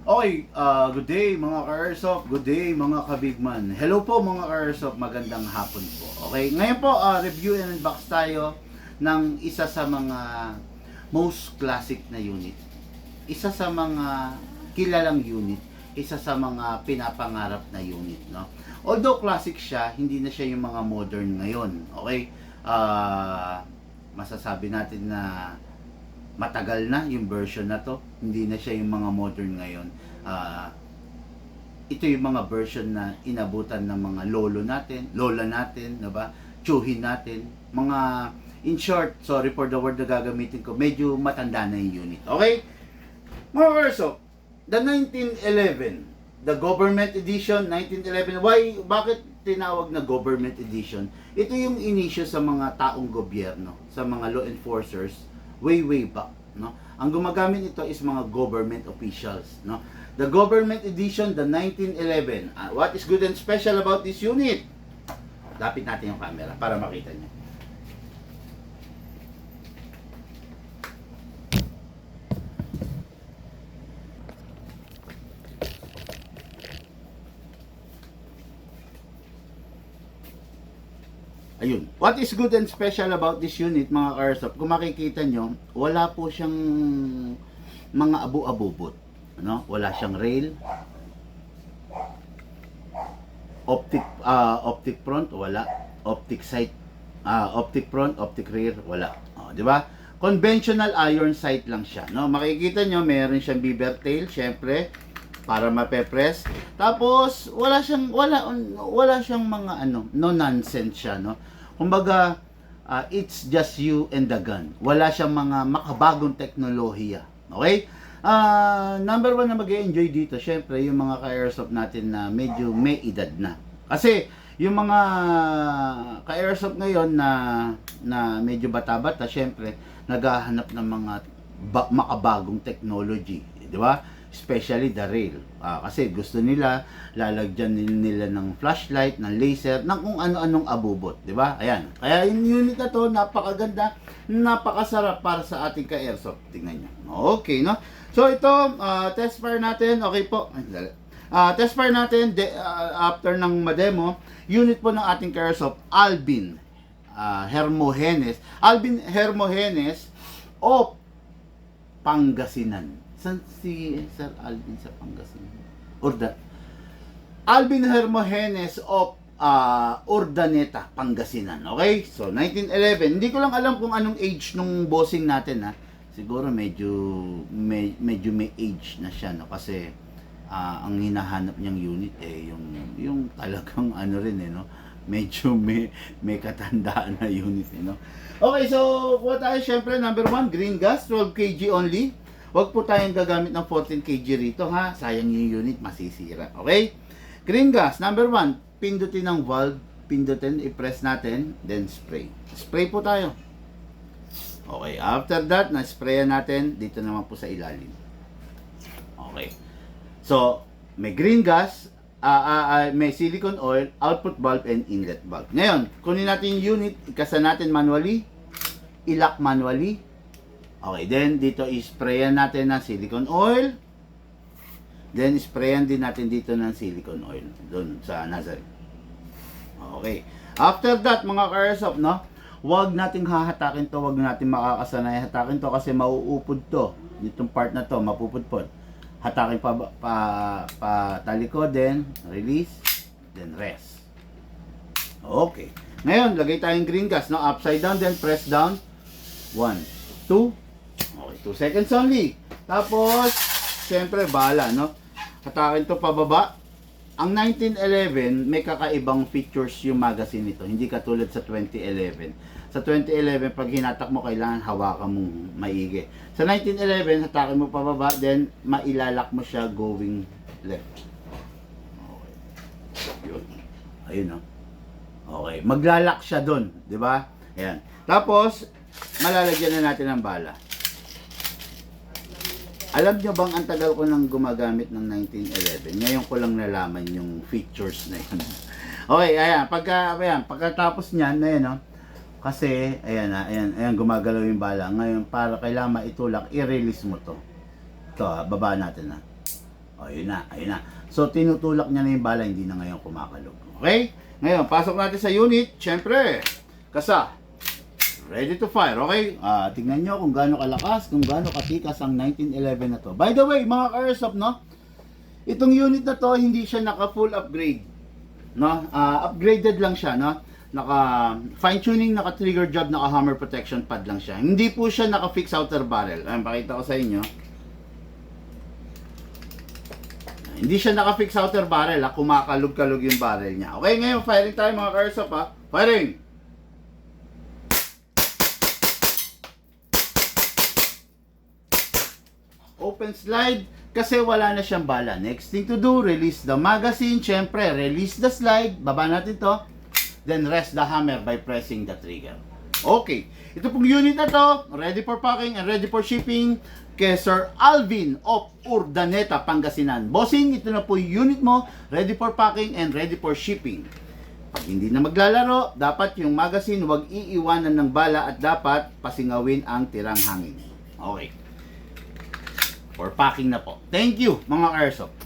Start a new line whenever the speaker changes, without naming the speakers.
Okay, good day mga ka-Airsoft, good day mga ka-Bigman. Hello po mga ka-Airsoft, magandang hapon po. Okay, ngayon po review and unbox tayo ng isa sa mga most classic na unit. Isa sa mga kilalang unit, isa sa mga pinapangarap na unit, no? Although classic siya, hindi na siya yung mga modern ngayon. Okay? Masasabi natin na matagal na yung version na to, hindi na siya yung mga modern ngayon. Ah, ito yung mga version na inabutan ng mga lolo natin, lola natin, na ba? Tsuhin natin, mga in short, sorry for the word na gagamitin ko, medyo matanda na yung unit. Okay? Mga verso, the 1911, the government edition 1911. Bakit tinawag na government edition? Ito yung inisyo sa mga taong gobyerno, sa mga law enforcers way back, no? Ang gumagamit nito is mga government officials, no? The government edition, the 1911. What is good and special about this unit? Lapit natin yung camera para makita niyo. Ayun. What is good and special about this unit, mga ka-Airsoft? Kung makikita nyo, wala po siyang mga abu-abubot. Ano? Wala siyang rail. Optic front, wala. Optic sight, optic front, optic rear, wala. Di ba? Conventional iron sight lang siya, no? Makikita nyo, meron siyang beaver tail, syempre, para mape-press. Tapos wala siyang mga no nonsense siya, no. Kumbaga, it's just you and the gun. Wala siyang mga makabagong teknolohiya. Okay? Number one na mag-enjoy dito, syempre, yung mga ka-airsoft natin na medyo may edad na. Kasi, yung mga ka-airsoft ngayon na medyo bata-bata, syempre, naghahanap ng mga makabagong technology. Di ba? Especially the rail. Kasi gusto nila, lalagyan nila ng flashlight, ng laser, ng kung ano-anong abubot. Di ba? Ayan. Kaya yung unit na to, napakaganda, napakasarap para sa ating ka-airsoft. Tingnan nyo. Okay, no? So ito, test fire natin. Okay po. Test fire natin after ng mademo. Unit po ng ating ka-airsoft, Albin Hermogenes. Albin Hermogenes of Pangasinan. San si Sir Alvin sa Pangasinan? Alvin Hermogenes of Urdaneta, Pangasinan. Okay? So, 1911. Hindi ko lang alam kung anong age nung bossing natin, ha. Siguro medyo may age na siya, no? Kasi ang hinahanap niyang unit yung talagang rin, no? Medyo may katandaan na unit, no? Okay, so po tayo, syempre, number 1, green gas, 12 kg only. Huwag po tayong gagamit ng 14 kg rito, ha. Sayang yung unit, masisira. Okay? Green gas, number 1, pindutin ng valve, pindutin, i-press natin, then spray. Spray po tayo. Okay, after that, na-sprayan natin, dito naman po sa ilalim. Okay. So, may green gas, may silicone oil, output valve, and inlet valve. Ngayon, kunin natin yung unit, ikasa natin manually, i-lock manually. Okay, then dito i-sprayan natin ng silicone oil. Then sprayan din natin dito ng silicone oil doon sa nozzle. Okay. After that, mga ka-airsoft, no? Huwag nating hahatakin to, huwag nating makakasanay hatakin to kasi mauupod to. Itong part na to, mapupudpod. Hatakin pa talikod, then release, then rest. Okay. Ngayon, lagay tayong green gas, no? Upside down, then press down. 1, 2. Okay, 2 seconds only. Tapos, siyempre, bala, no? Hatakin to pababa. Ang 1911, may kakaibang features yung magazine nito. Hindi katulad sa 2011. Sa 2011, pag hinatak mo, kailangan hawakan mong maigi. Sa 1911, hatakin mo pababa, then mailalak mo siya going left. Okay. Yun. Ayun, no? Okay. Maglalak siya doon, di ba? Ayan. Tapos, malalagyan na natin ng bala. Alam nyo bang ang tagal ko nang gumagamit ng 1911? Ngayon ko lang nalaman yung features na yun. Okay, ayan. Pagkatapos niyan, ayan, no? Kasi, ayan, gumagalaw yung bala. Ngayon, para kailangan maitulak, i-release mo to. Ito, baba natin, ha. O, yun na, ayun na. So, tinutulak niya na yung bala, hindi na ngayon kumakalog. Okay? Ngayon, pasok natin sa unit. Siyempre, kasa. Ready to fire, okay? Tingnan nyo kung gaano kalakas, kung gaano katikas ang 1911 na to. By the way, mga ka-airsoft, no? Itong unit na to, hindi siya naka-full upgrade. No? Upgraded lang siya, no? Naka fine-tuning, naka-trigger job, naka-hammer protection pad lang siya. Hindi po siya naka-fix outer barrel. Ayun, pakita ko sa inyo. Hindi siya naka-fix outer barrel, ha? Kumakalog-kalog yung barrel niya. Okay, ngayon, firing tayo mga ka-airsoft, ha? Firing! Open slide kasi wala na siyang bala. Next thing to do, release the magazine. Siyempre, release the slide. Baba natin to. Then rest the hammer by pressing the trigger. Okay. Ito pong unit na to, ready for packing and ready for shipping kay Sir Alvin of Urdaneta, Pangasinan. Bossing, ito na po yung unit mo, ready for packing and ready for shipping. Pag hindi na maglalaro, dapat yung magazine huwag iiwanan ng bala at dapat pasingawin ang tirang hangin. Okay. For packing na po. Thank you, mga ka-airsoft.